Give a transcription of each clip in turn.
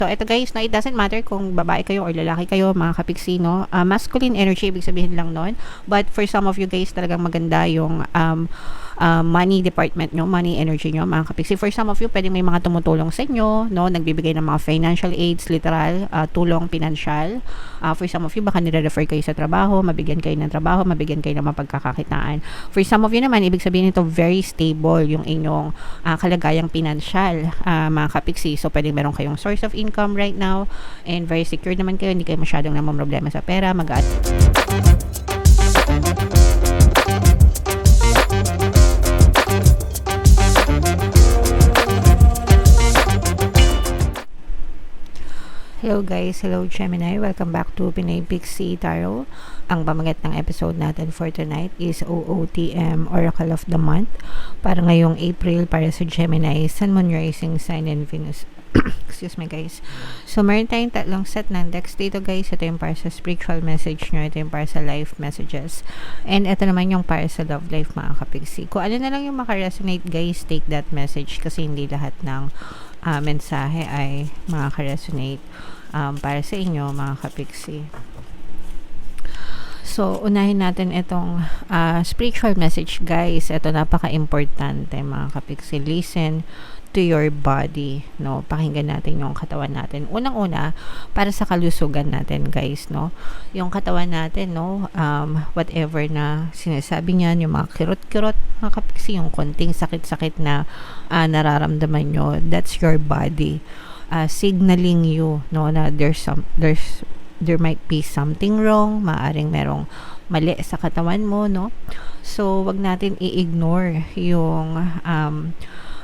So, ito guys, no, it doesn't matter kung babae kayo or lalaki kayo, mga kapiksi, no? Masculine energy, ibig sabihin lang nun. But for some of you guys, talagang maganda yung money department nyo, money energy nyo, mga kapiksi. For some of you, pwede may mga tumutulong sa inyo, no? Nagbibigay ng mga financial aids, literal, tulong pinansyal. For some of you, baka nire-refer kayo sa trabaho, mabigyan kayo ng trabaho, mabigyan kayo ng mapagkakakitaan. For some of you naman, ibig sabihin ito, very stable yung inyong kalagayang pinansyal, mga kapiksi. So, pwede meron kayong source of income right now and very secure naman kayo, hindi kayo masyadong namang problema sa pera, Hello guys, hello Gemini, welcome back to Pinay Pixie Tarot. Ang pamagat ng episode natin for tonight is OOTM, Oracle of the Month, para ngayong April para sa Gemini, Sun, Moon, Rising Sign, and Venus. Excuse me guys. So meron tayong tatlong set ng decks dito guys. Ito yung para sa spiritual message nyo, ito yung para sa life messages, and ito naman yung para sa love life, mga kapiksi. Kung ano na lang yung makaresonate guys, take that message, kasi hindi lahat ng mensahe ay makaka-resonate para sa inyo, mga kapiksi. So, unahin natin itong spiritual message guys. Ito napaka-importante, mga kapiksi. Listen to your body, no? Pakinggan natin yung katawan natin. Unang-una, para sa kalusugan natin guys, no? Yung katawan natin, no? Whatever na sinasabi niyan, yung mga kirot-kirot, mga kapiksi, yung konting sakit-sakit na nararamdaman nyo, that's your body signaling you, no, na there might be something wrong, maaring merong mali sa katawan mo, no? So, wag natin i-ignore yung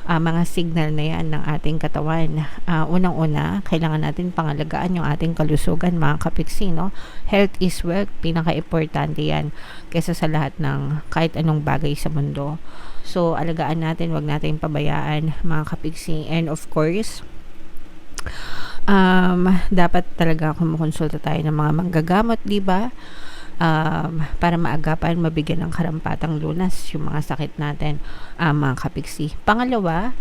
mga signal na yan ng ating katawan. Unang-una, kailangan natin pangalagaan yung ating kalusugan, mga kapiksi, no? Health is wealth, pinaka-importante yan kaysa sa lahat ng kahit anong bagay sa mundo. So, alagaan natin, wag natin pabayaan, mga kapiksi. And of course, dapat talaga kumukonsulta tayo ng mga manggagamot, di ba? Para maagapan, mabigyan ng karampatang lunas yung mga sakit natin, mga kapiksi. Pangalawa,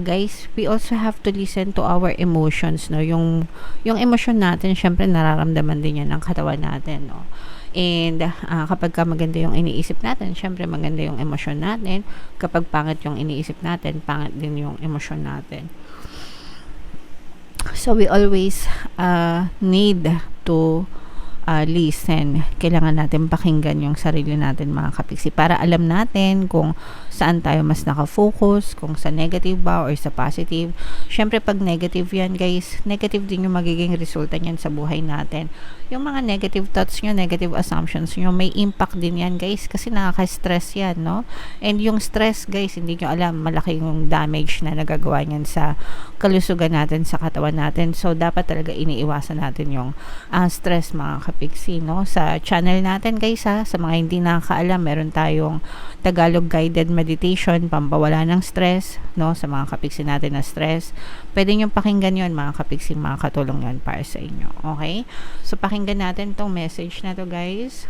guys, we also have to listen to our emotions, no? Yung emosyon natin, syempre nararamdaman din yan ng katawan natin, no? And kapag maganda yung iniisip natin, syempre maganda yung emosyon natin. Kapag pangit yung iniisip natin, pangit din yung emosyon natin. So, we always need to listen. Kailangan natin pakinggan yung sarili natin, mga kapiksi, para alam natin kung saan tayo mas nakafocus, kung sa negative ba or sa positive. Syempre, pag negative yan, guys, negative din yung magiging resulta niyan sa buhay natin. Yung mga negative thoughts nyo, negative assumptions nyo, may impact din yan, guys, kasi nakaka-stress yan, no? And yung stress, guys, hindi nyo alam, malaki yung damage na nagagawa niyan sa kalusugan natin, sa katawan natin. So, dapat talaga iniiwasan natin yung stress, mga kapiksi, no? Sa channel natin, guys, sa mga hindi nakakaalam, meron tayong Tagalog guided meditation, pampawala ng stress, no? Sa mga kapiksi natin na stress. Pwede nyo pakinggan yon, mga kapiksi, makakatulong yon para sa inyo. Okay? So, pakinggan natin tong message na to, guys.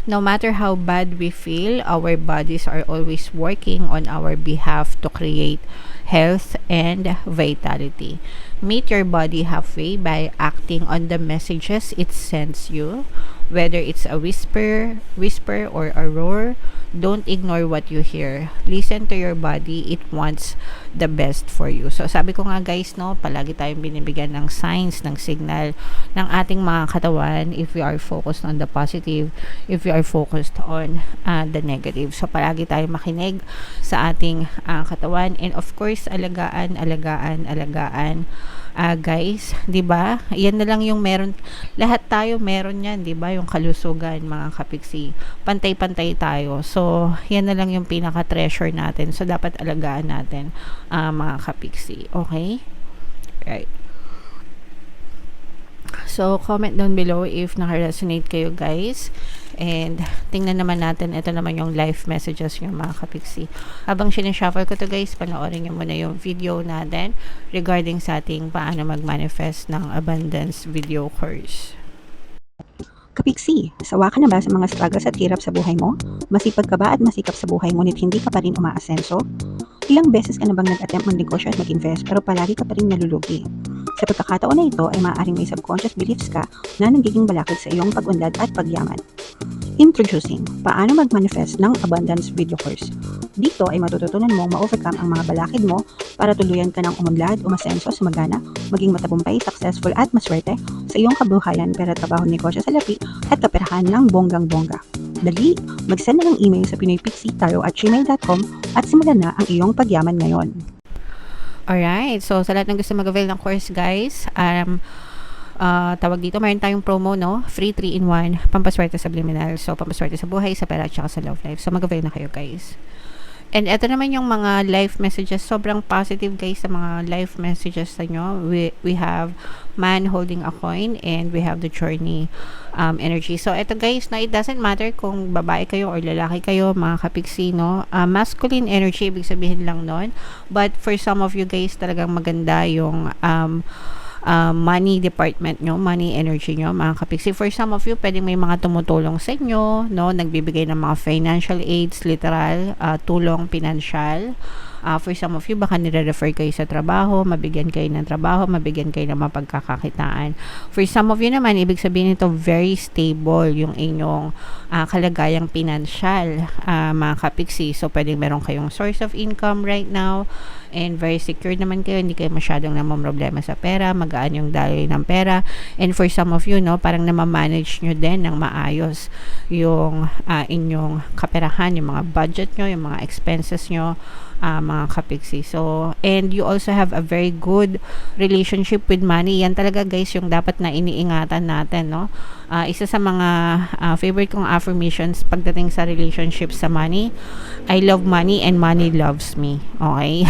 No matter how bad we feel, our bodies are always working on our behalf to create health and vitality. Meet your body halfway by acting on the messages it sends you. Whether it's a whisper or a roar, don't ignore what you hear. Listen to your body. It wants the best for you. So, sabi ko nga guys, no, palagi tayong binibigyan ng signs, ng signal ng ating mga katawan if we are focused on the positive, if we are focused on the negative. So, palagi tayong makinig sa ating katawan, and of course, alagaan, guys, 'di ba? Yan na lang yung meron, lahat tayo meron yan, 'di ba? Yung kalusugan, mga kapiksi, pantay-pantay tayo. So, yan na lang yung pinaka-treasure natin. So, dapat alagaan natin, mga kapiksi. Okay? Right. So, comment down below if naka-resonate kayo, guys. And tingnan naman natin, ito naman yung life messages nyo, mga kapiksi. Habang sinashuffle ko to, guys, panoorin nyo muna yung video natin regarding sa ating paano mag-manifest ng abundance video course. Kapiksi, sawa ka na ba sa mga struggles at hirap sa buhay mo? Masipag ka ba at masikap sa buhay ngunit hindi ka pa rin umaasenso? Ilang beses ka na bang nag-attempt mag-negosyo at mag-invest pero palagi ka pa rin nalulugi? Sa pagkakataon na ito ay maaaring may subconscious beliefs ka na nagiging balakid sa iyong pag-unlad at pagyaman. Introducing, paano mag-manifest ng abundance video course. Dito ay matututunan mong ma-overcome ang mga balakid mo para tuluyan ka ng umunlad, umasenso, sumagana, maging matagumpay, successful at maswerte sa iyong kabuhayan, pera, trabaho, negosyo, salapi at kaperahan ng bonggang-bongga. Dali, mag-send na ng email sa pinoypixie@gmail.com at simulan na ang iyong pagyaman ngayon. Alright, so sa lahat ng gusto mag-avail ng course guys, tawag dito, mayroon tayong promo, no? Free 3-in-1, pampaswerte subliminal. So, pampaswerte sa buhay, sa pera, at saka sa love life. So, mag-avail na kayo, guys. And ito naman yung mga life messages. Sobrang positive, guys, sa mga life messages sa nyo. We have man holding a coin and we have the journey energy. So, ito, guys, no, it doesn't matter kung babae kayo or lalaki kayo, mga kapiksi, no? Masculine energy, ibig sabihin lang nun. But for some of you, guys, talagang maganda yung money department nyo, money energy nyo, mga kapiksi. For some of you, pwedeng may mga tumutulong sa inyo, no? Nagbibigay ng mga financial aids, literal, tulong pinansyal. For some of you, baka nire-refer kayo sa trabaho, mabigyan kayo ng trabaho, mabigyan kayo ng mapagkakakitaan. For some of you naman, ibig sabihin nito, very stable yung inyong kalagayang pinansyal, mga kapiksi. So, pwedeng meron kayong source of income right now, and very secure naman kayo, hindi kayo masyadong namamroblema sa pera, magaan yung daloy ng pera. And for some of you, no, parang namamanage nyo din ng maayos yung inyong kaperahan, yung mga budget nyo, yung mga expenses nyo, mga kapiksi. So, and you also have a very good relationship with money. Yan talaga, guys, yung dapat na iniingatan natin, no? Isa sa mga favorite kong affirmations pagdating sa relationship sa money, I love money and money loves me. Okay?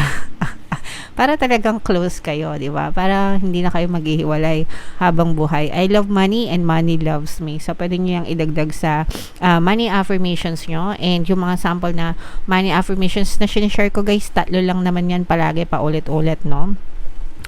Para talagang close kayo, di ba? Para hindi na kayo maghihiwalay habang buhay. I love money and money loves me. So, pwede nyo yung idagdag sa money affirmations nyo. And yung mga sample na money affirmations na sinishare ko, guys, 3 lang naman yan palagi, paulit-ulit, no?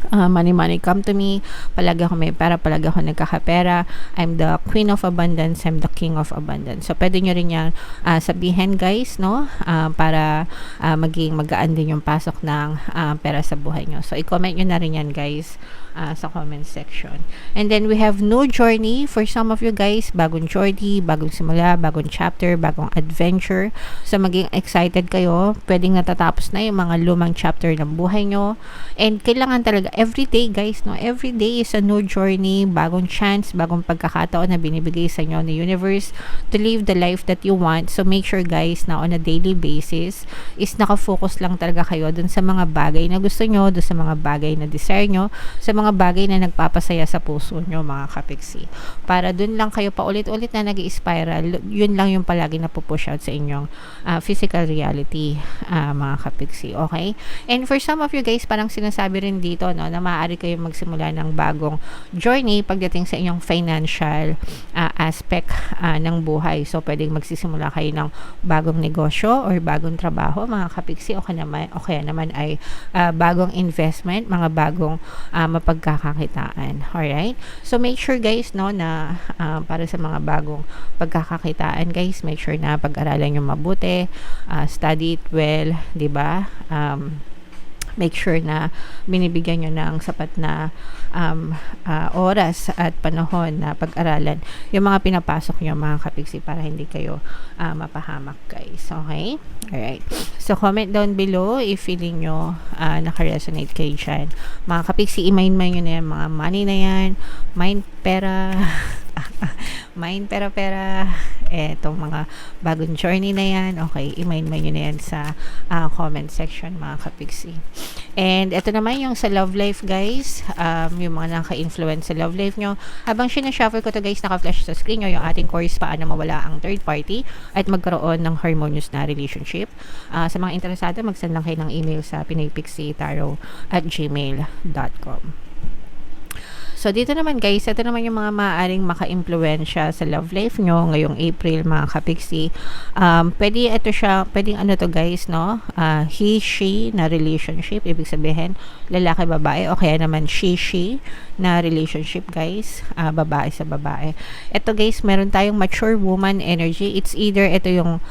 Money, money, come to me. Palagi ako may pera, palagi ako nagkakapera. I'm the queen of abundance, I'm the king of abundance. So, pwede nyo rin yan sabihin, guys, no? Para maging magaan din yung pasok ng pera sa buhay nyo. So, i-comment nyo na rin yan, guys, sa comment section. And then, we have new journey. For some of you, guys, bagong journey, bagong simula, bagong chapter, bagong adventure. So, maging excited kayo. Pwedeng natatapos na yung mga lumang chapter ng buhay nyo. And kailangan talaga every day, guys, no? Every day is a new journey, bagong chance, bagong pagkakataon na binibigay sa inyo ng universe to live the life that you want. So, make sure, guys, na on a daily basis is nakafocus lang talaga kayo dun sa mga bagay na gusto nyo, dun sa mga bagay na desire nyo, sa mga bagay na nagpapasaya sa puso nyo, mga kapiksi. Para dun lang kayo paulit-ulit na nag-i-spiral, yun lang yung palagi na pupush out sa inyong physical reality, mga kapiksi. Okay? And for some of you, guys, parang sinasabi rin dito, no, na maaari kayong magsimula ng bagong journey pagdating sa inyong financial aspect ng buhay. So, pwedeng magsisimula kayo ng bagong negosyo or bagong trabaho, mga kapiksi, o kaya naman ay bagong investment, mga bagong mapagkakakitaan. Alright? So, make sure, guys, no, na para sa mga bagong pagkakakitaan, guys, make sure na pag-aralan nyo mabuti, study it well, di ba? Make sure na binibigyan nyo ng sapat na oras at panahon na pag-aralan yung mga pinapasok nyo, mga kapiksi, para hindi kayo mapahamak, guys. Okay? Alright. So, comment down below if feeling nyo naka-resonate kayo dyan. Mga kapiksi, i-mind nyo na yan, mga money na yan, mind, pera, mind, pera, etong mga bagong journey na yan, okay, i-mind nyo na yan sa comment section, mga kapiksi. And ito naman yung sa love life, guys, yung mga naka-influence sa love life nyo. Habang sinashuffle ko to, guys, naka-flash sa screen nyo yung ating course, paano mawala ang third party at magkaroon ng harmonious na relationship. Sa mga interesado, mag-send lang kayo ng email sa pinoypixietarot@gmail.com. So, dito naman guys, ito naman yung mga maaaring maka-impluwensya sa love life nyo ngayong April, mga kapiksi. Pwedeng ano to guys, no? He, she na relationship, ibig sabihin, lalaki, babae, o kaya naman she na relationship guys, babae sa babae. Ito guys, meron tayong mature woman energy. It's either ito yung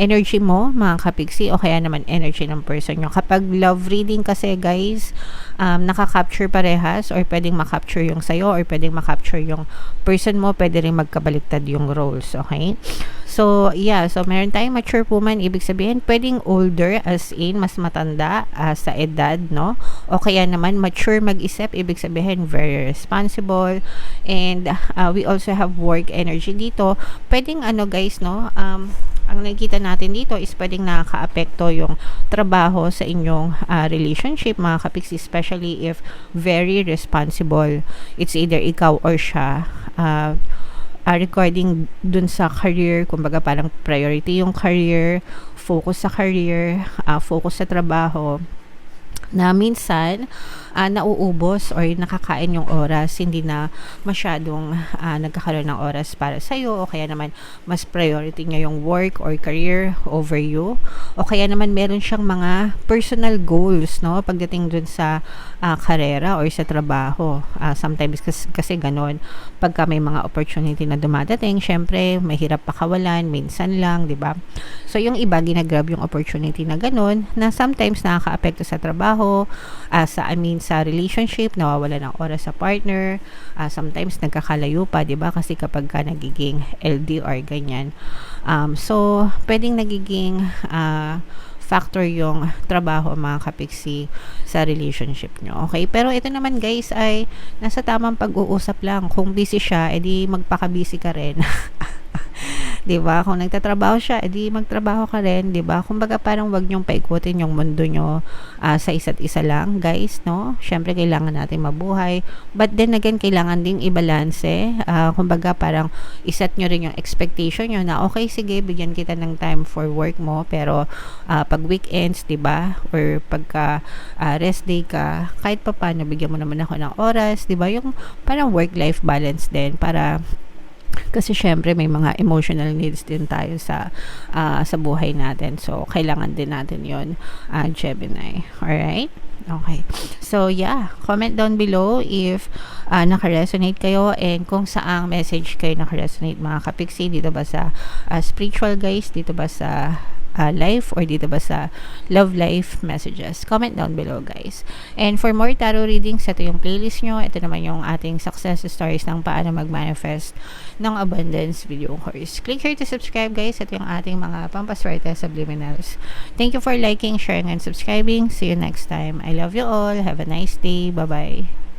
energy mo, mga kapiksi, o kaya naman energy ng person nyo. Kapag love reading kasi guys, nakaka-capture parehas, or pwedeng makapture yung sayo, or pwedeng makapture yung person mo, pwede rin magkabaliktad yung roles, okay? So, yeah. So, meron tayong mature woman. Ibig sabihin, pwedeng older as in, mas matanda sa edad, no? O kaya naman, mature mag-isip. Ibig sabihin, very responsible. And, we also have work energy dito. Pwedeng, ano guys, no? Ang nakikita natin dito is pwedeng nakaka-apekto yung trabaho sa inyong relationship, mga kapiksi, especially if very responsible. It's either ikaw or siya. Regarding dun sa career, kumbaga parang priority yung career, focus sa career, focus sa trabaho, na minsan nauubos or nakakain yung oras, hindi na masyadong nagkakaroon ng oras para sa'yo, o kaya naman mas priority niya yung work or career over you, o kaya naman meron siyang mga personal goals, no, pagdating dun sa karera or sa trabaho. Sometimes kasi ganon, pagka may mga opportunity na dumadating, syempre mahirap pakawalan, minsan lang, di ba? So yung iba ginagrab yung opportunity na ganon, na sometimes nakaka-apekto sa trabaho, sa relationship, nawawala ng oras sa partner, sometimes nagkakalayo pa, 'di ba? Kasi kapag ka nagiging LDR ganyan. So pwedeng nagiging factor yung trabaho, mga kapiksi, sa relationship nyo. Okay? Pero ito naman guys ay nasa tamang pag-uusap lang. Kung busy siya, edi magpaka-busy ka rin. 'Di ba? Kung nagtatrabaho siya, edi magtrabaho ka rin, 'di ba? Kumbaga parang wag niyong paikutin yung mundo nyo sa isa't isa lang, guys, no? Syempre kailangan natin mabuhay. But then again, kailangan ding i-balanse. Kumbaga parang iset nyo rin yung expectation nyo na okay, sige, bigyan kita ng time for work mo, pero pag weekends, 'di ba? Or pagka rest day ka, kahit pa paano bigyan mo naman ako ng oras, 'di ba? Yung parang work-life balance din, para kasi syempre may mga emotional needs din tayo sa buhay natin. So, kailangan din natin yon, Gemini. Alright? Okay. So, yeah. Comment down below if naka-resonate kayo, and kung saang message kayo naka-resonate, mga kapiksi. Dito ba sa spiritual guys? Dito ba sa life, or dito ba sa love life messages? Comment down below guys. And for more tarot readings, ito yung playlist nyo. Ito naman yung ating success stories ng paano mag-manifest ng abundance video course. Click here to subscribe guys. Ito yung ating mga pampaswerte subliminals. Thank you for liking, sharing, and subscribing. See you next time. I love you all. Have a nice day. Bye bye.